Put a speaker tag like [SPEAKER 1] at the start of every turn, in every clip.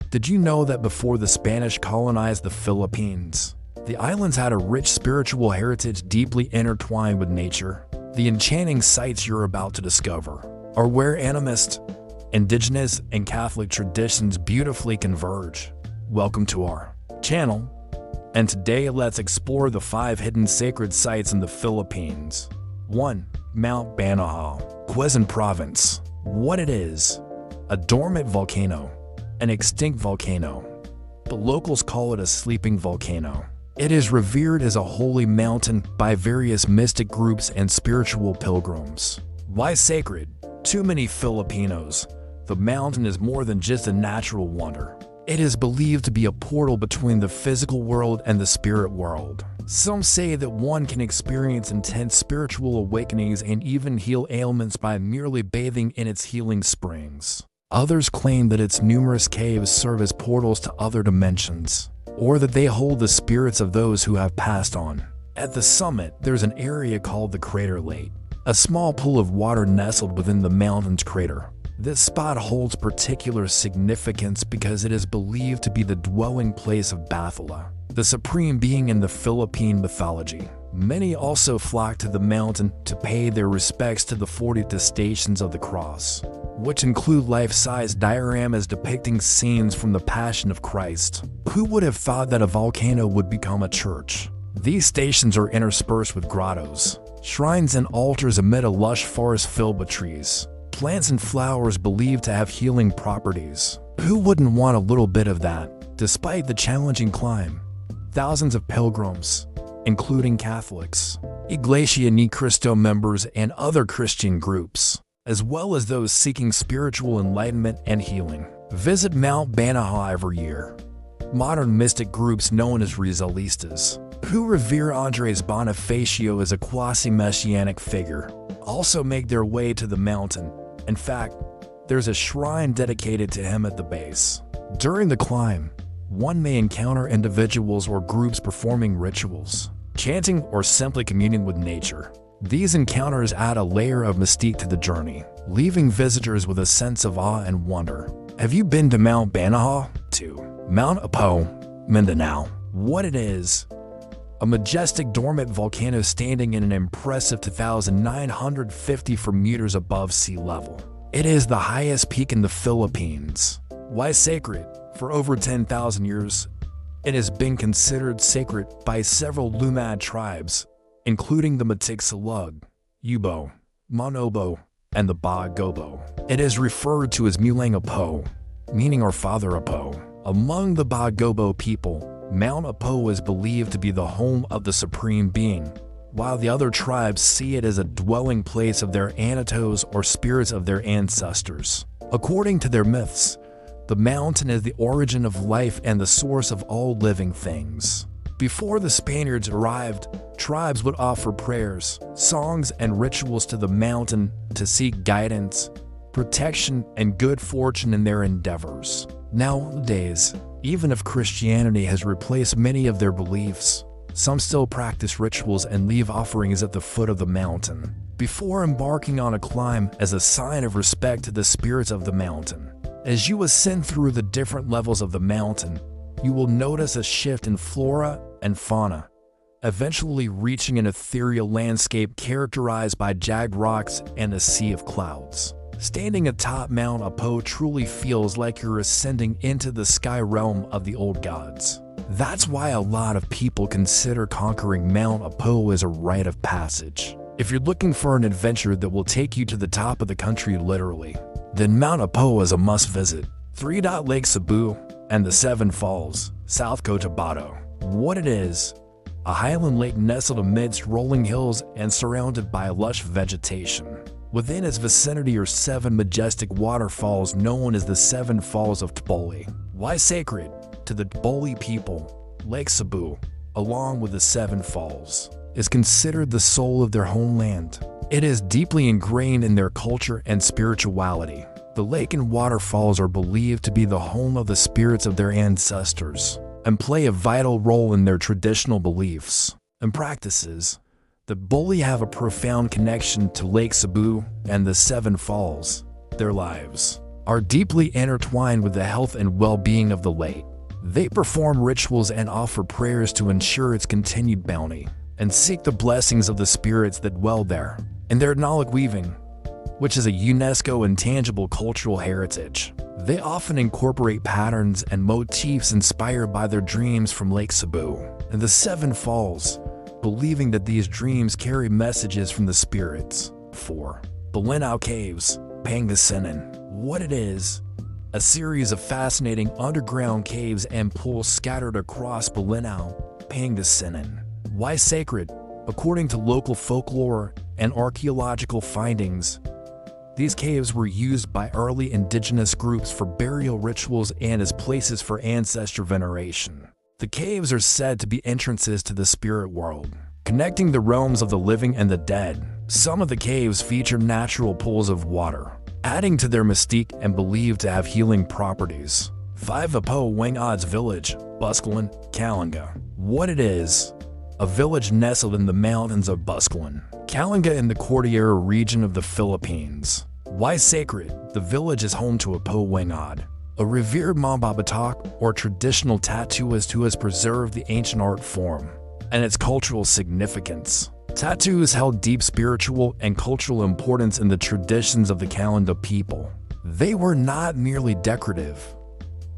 [SPEAKER 1] Did you know that before the Spanish colonized the Philippines, the islands had a rich spiritual heritage deeply intertwined with nature? The enchanting sights you're about to discover are where animist, indigenous, and Catholic traditions beautifully converge. Welcome to our channel, and today let's explore the 5 hidden sacred sites in the Philippines. 1. Mount Banahaw, Quezon Province. What it is: a dormant volcano, an extinct volcano, but locals call it a sleeping volcano. It is revered as a holy mountain by various mystic groups and spiritual pilgrims. Why sacred? To many Filipinos, the mountain is more than just a natural wonder. It is believed to be a portal between the physical world and the spirit world. Some say that one can experience intense spiritual awakenings and even heal ailments by merely bathing in its healing springs. Others claim that its numerous caves serve as portals to other dimensions, or that they hold the spirits of those who have passed on. At the summit, there's an area called the Crater Lake, a small pool of water nestled within the mountain's crater. This spot holds particular significance because it is believed to be the dwelling place of Bathala, the supreme being in the Philippine mythology. Many also flock to the mountain to pay their respects to the 42 Stations of the Cross, which include life-size dioramas depicting scenes from the Passion of Christ. Who would have thought that a volcano would become a church? These stations are interspersed with grottos, shrines, and altars amid a lush forest filled with trees, plants, and flowers believed to have healing properties. Who wouldn't want a little bit of that? Despite the challenging climb, thousands of pilgrims, including Catholics, Iglesia Ni Cristo members, and other Christian groups, as well as those seeking spiritual enlightenment and healing, visit Mount Banahaw every year. Modern mystic groups known as Rizalistas, who revere Andres Bonifacio as a quasi-messianic figure, also make their way to the mountain. In fact, there's a shrine dedicated to him at the base. During the climb, one may encounter individuals or groups performing rituals, chanting, or simply communing with nature. These encounters add a layer of mystique to the journey, leaving visitors with a sense of awe and wonder. Have you been to Mount Banahaw? 2. Mount Apo, Mindanao. What it is: a majestic dormant volcano standing in an impressive 2,954 meters above sea level. It is the highest peak in the Philippines. Why sacred? For over 10,000 years, it has been considered sacred by several Lumad tribes, including the Matigsalug, Yubo, Monobo, and the Bagobo. It is referred to as Mulang Apo, meaning our Father Apo. Among the Bagobo people, Mount Apo is believed to be the home of the Supreme Being, while the other tribes see it as a dwelling place of their Anatos or spirits of their ancestors. According to their myths, the mountain is the origin of life and the source of all living things. Before the Spaniards arrived, tribes would offer prayers, songs, and rituals to the mountain to seek guidance, protection, and good fortune in their endeavors. Nowadays, even if Christianity has replaced many of their beliefs, some still practice rituals and leave offerings at the foot of the mountain before embarking on a climb as a sign of respect to the spirits of the mountain. As you ascend through the different levels of the mountain, you will notice a shift in flora and fauna, eventually reaching an ethereal landscape characterized by jagged rocks and a sea of clouds. Standing atop Mount Apo truly feels like you're ascending into the sky realm of the old gods. That's why a lot of people consider conquering Mount Apo as a rite of passage. If you're looking for an adventure that will take you to the top of the country literally, then Mount Apo is a must-visit. 3. Lake Cebu and the 7 Falls, South Cotabato. What it is: a highland lake nestled amidst rolling hills and surrounded by lush vegetation. Within its vicinity are 7 majestic waterfalls known as the 7 Falls of Tboli. Why sacred? To the Tboli people, Lake Cebu, along with the 7 Falls, is considered the soul of their homeland. It is deeply ingrained in their culture and spirituality. The lake and waterfalls are believed to be the home of the spirits of their ancestors and play a vital role in their traditional beliefs and practices. The Tboli have a profound connection to Lake Cebu and the 7 Falls. Their lives, are deeply intertwined with the health and well-being of the lake. They perform rituals and offer prayers to ensure its continued bounty, and seek the blessings of the spirits that dwell there. In their Nalak weaving, which is a UNESCO intangible cultural heritage, they often incorporate patterns and motifs inspired by their dreams from Lake Cebu and the Seven Falls, believing that these dreams carry messages from the spirits. 4. Bolinao Caves, Pangasinan. What it is: a series of fascinating underground caves and pools scattered across Bolinao, Pangasinan. Why sacred? According to local folklore and archaeological findings, these caves were used by early indigenous groups for burial rituals and as places for ancestor veneration. The caves are said to be entrances to the spirit world, connecting the realms of the living and the dead. Some of the caves feature natural pools of water, adding to their mystique and believed to have healing properties. 5. Apo Wangod's Village, Buscalan, Calanga. What it is: a village nestled in the mountains of Buscalan, Calanga in the Cordillera region of the Philippines. Why sacred? The village is home to Apo Wangod, a revered Mambabatak or traditional tattooist who has preserved the ancient art form and its cultural significance. Tattoos held deep spiritual and cultural importance in the traditions of the Calanga people. They were not merely decorative,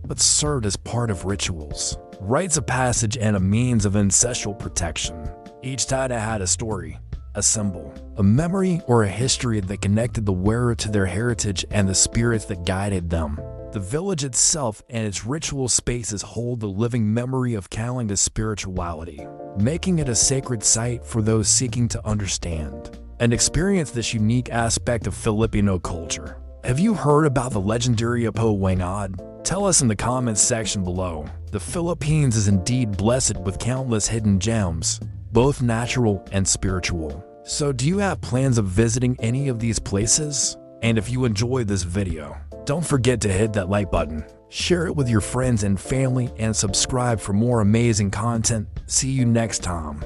[SPEAKER 1] but served as part of rituals, rites of passage, and a means of ancestral protection. Each tattoo had a story, a symbol, a memory, or a history that connected the wearer to their heritage and the spirits that guided them. The village itself and its ritual spaces hold the living memory of Calanga's spirituality, making it a sacred site for those seeking to understand and experience this unique aspect of Filipino culture. Have you heard about the legendary Apo Wangod? Tell us in the comments section below. The Philippines is indeed blessed with countless hidden gems, both natural and spiritual. So do you have plans of visiting any of these places? And if you enjoyed this video, don't forget to hit that like button, share it with your friends and family, and subscribe for more amazing content. See you next time.